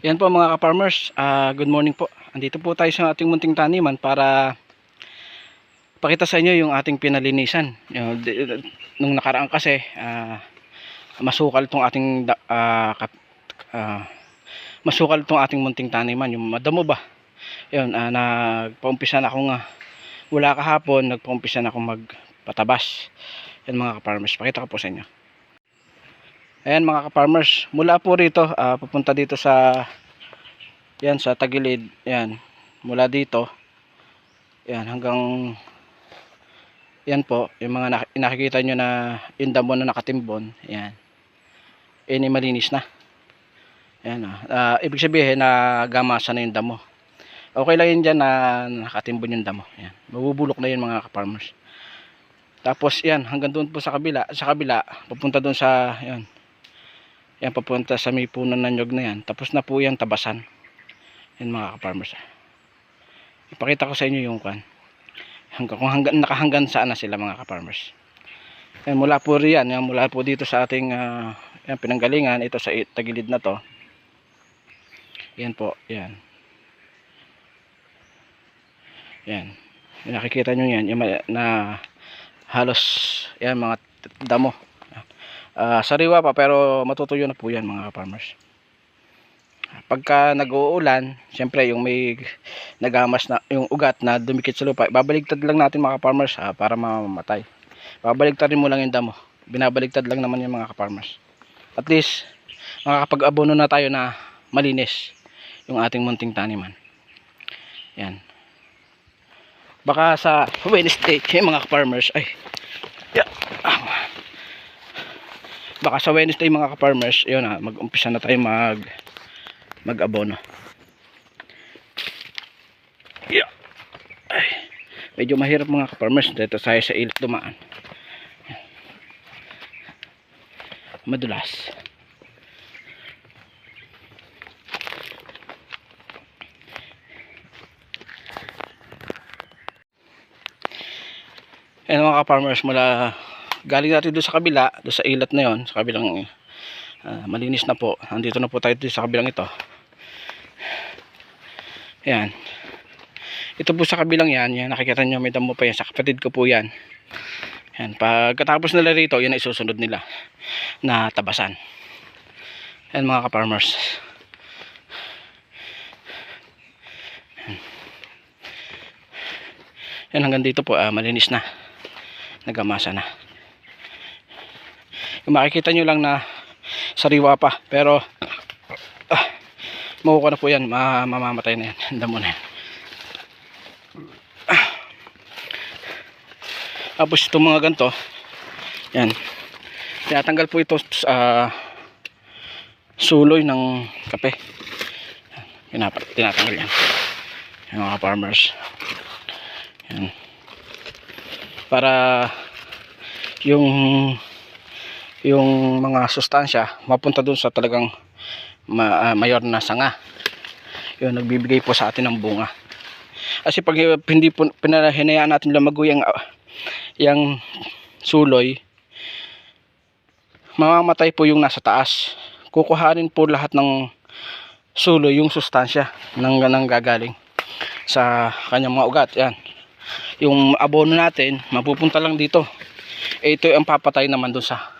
Yan po mga ka-farmers, good morning po. Andito po tayo sa ating munting taniman para pakita sa inyo yung ating pinalinisan. Nung nakaraan kasi, masukal tong ating masukal tong ating munting taniman, yung madamo ba. Yun, nagpaumpisa na akong wala kahapon, nagpaumpisa na akong magpatabas. Yan mga ka-farmers, pakita ko po sa inyo. Ayan mga ka-farmers, mula po rito, pupunta dito sa yan sa tagilid, yan mula dito yan hanggang yan po yung mga nakikita nyo na yung damo na nakatimbon, yan ini malinis na yan. Ibig sabihin na gamasa na yung damo, okay lang yun dyan na nakatimbon yung damo, yan mabubulok na yun mga ka-farmers. Tapos yan hanggang doon po sa kabila papunta doon sa yan papunta sa may puno ng nyog na yan, tapos na po yan tabasan. Yan mga ka-farmers, ipakita ko sa inyo yung hanggang nakahanggan saan na sila mga ka-farmers. Yan, mula po riyan, yan, mula po dito sa ating yan, pinanggalingan, ito sa tagilid na to, yan po, yan yan, nakikita nyo yan, yung na halos yan mga damo, sariwa pa pero matutuyo na po yan mga ka-farmers. Pagka nag-uulan, siyempre yung may nagamas na yung ugat na dumikit sa lupa, babaligtad lang natin mga ka-farmers para mamamatay. Babaligtadin mo lang yung damo, binabaligtad lang naman yung mga ka-farmers. At least makakapag-abono na tayo na malinis yung ating munting taniman. Yan, baka sa Wednesday yung mga ka-farmers ay yeah, baka sa Wednesday mga ka-farmers, yun mag-umpisa na tayo mag-abono. Yeah. Ay, medyo mahirap mga ka-farmers dito tayo sa ilit dumaan, madulas. Ayan mga ka-farmers, mula galing natin doon sa kabila, doon sa ilat na yon, sa kabilang malinis na po. Nandito na po tayo doon sa kabilang ito. Ayan, ito po sa kabilang yan, nakikita nyo may damo pa yan, sa kapatid ko po yan. Ayan, pagkatapos nila rito, yan ay susunod nila na tabasan. Ayan mga ka-farmers, yan hanggang dito po malinis na, nagamasa na. Yung makikita nyo lang na sariwa pa, pero makuha na po yan, mamamatay na yan, damo na yan. Tapos itong mga ganito, yan, tinatanggal po ito sa suloy ng kape, tinatanggal yan, yung mga farmers, yan, para yung mga sustansya mapunta dun sa talagang mayor na sanga, yun nagbibigay po sa atin ng bunga. Kasi pag hindi po pinahinayaan natin lumago yung suloy, mamamatay po yung nasa taas, kukuhanin po lahat ng suloy yung sustansya ng gagaling sa kanyang mga ugat. Yan, yung abono natin mapupunta lang dito, ito ang papatay naman dun sa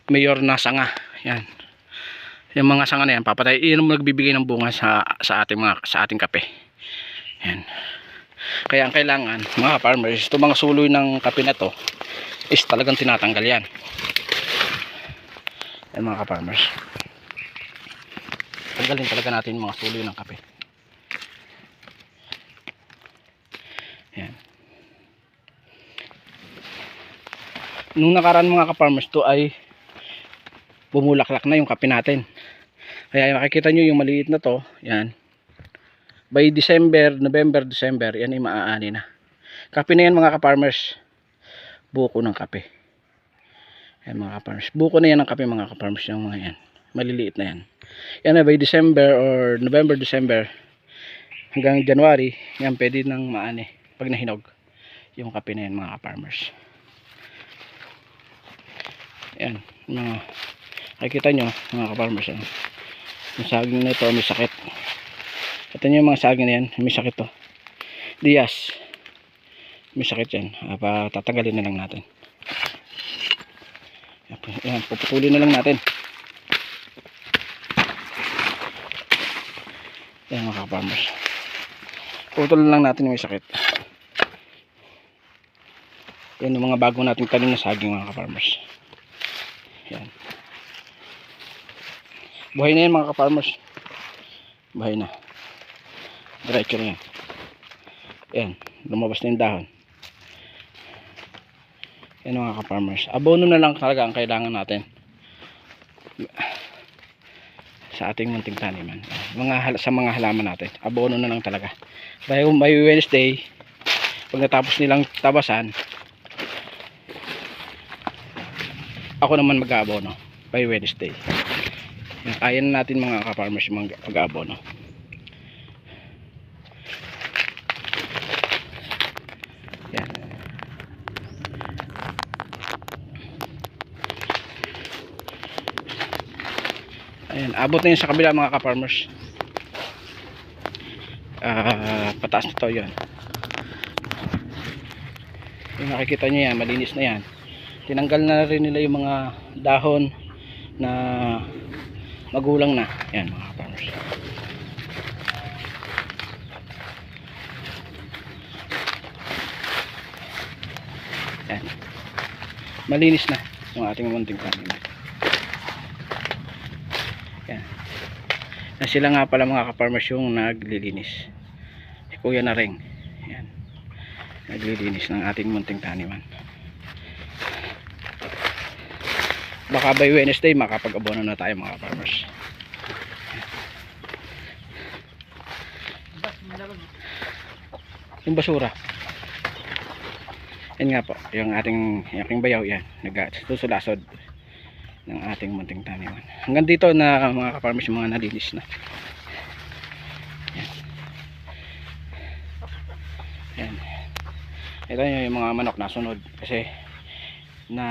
mayor na sanga. Yan, yung mga sanga na yan papatay, yun ang nagbibigay ng bunga sa ating kape. Yan, kaya ang kailangan mga farmers, itong mga suloy ng kape na to is talagang tinatanggal yan. Yan mga farmers, tanggalin talaga natin yung mga suloy ng kape. Yan, nung nakaraan mga ka-farmers, to ay bumulaklak na yung kape natin. Kaya makikita nyo yung maliit na to, yan, by November, December, yan ay maaani na. Kape na yan mga ka-farmers, buko ng kape. Yan mga ka-farmers, buko na yan ng kape mga ka-farmers, yung mga yan, maliliit na yan. Yan na by December or November, December hanggang January, yan pwede nang maani pag nahinog yung kape na yan mga ka-farmers. Yan, mga nakikita nyo mga ka-farmers, yan Yung saging na ito may sakit. Ito yung mga saging na yan, may sakit to. Diaz. May sakit yan. Tatanggalin na lang natin. Yan, puputulin na lang natin. Yan mga ka-farmers. Putulin lang natin yung may sakit. Yan yung mga bago nating tanim na saging mga ka-farmers. Yan. Buhay na yan mga ka-farmers. Buhay na. Diretso na yan. Yan. Lumabas na yung dahon. Yan mga ka-farmers. Abono na lang talaga ang kailangan natin sa ating munting taniman. Sa mga halaman natin. Abono na lang talaga. By Wednesday, pag natapos nilang tabasan, ako naman mag-aabono. By Wednesday. Kaya na natin mga ka-farmers mag-aabono. Yan. Ayan, abot na yun sa kabila mga ka-farmers. Pataas na to yun. Yung nakikita nyo yan, malinis na yan. Tinanggal na rin nila yung mga dahon na magulang na. Yan mga ka-farmers. Yan. Malinis na yung ating munting taniman. Yan. Na sila nga pala mga ka-farmers yung naglilinis. Si Kuya na rin. Yan. Naglilinis ng ating munting taniman. Baka by Wednesday makapag-abono na tayo mga ka-farmers. Yung basura. Yan nga po, yung aking bayaw yan, nagsusulasod ng ating munting taniman. Hanggang dito na mga ka-farmers yung mga nalinis na. Yan. Yan. Ito yung mga manok na sunod kasi na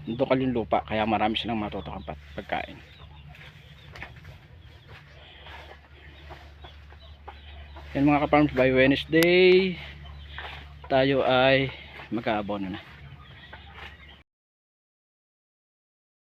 dukal yung lupa kaya marami silang matutukang pagkain. Yan mga ka-farmers, by Wednesday tayo ay mag-aabono na.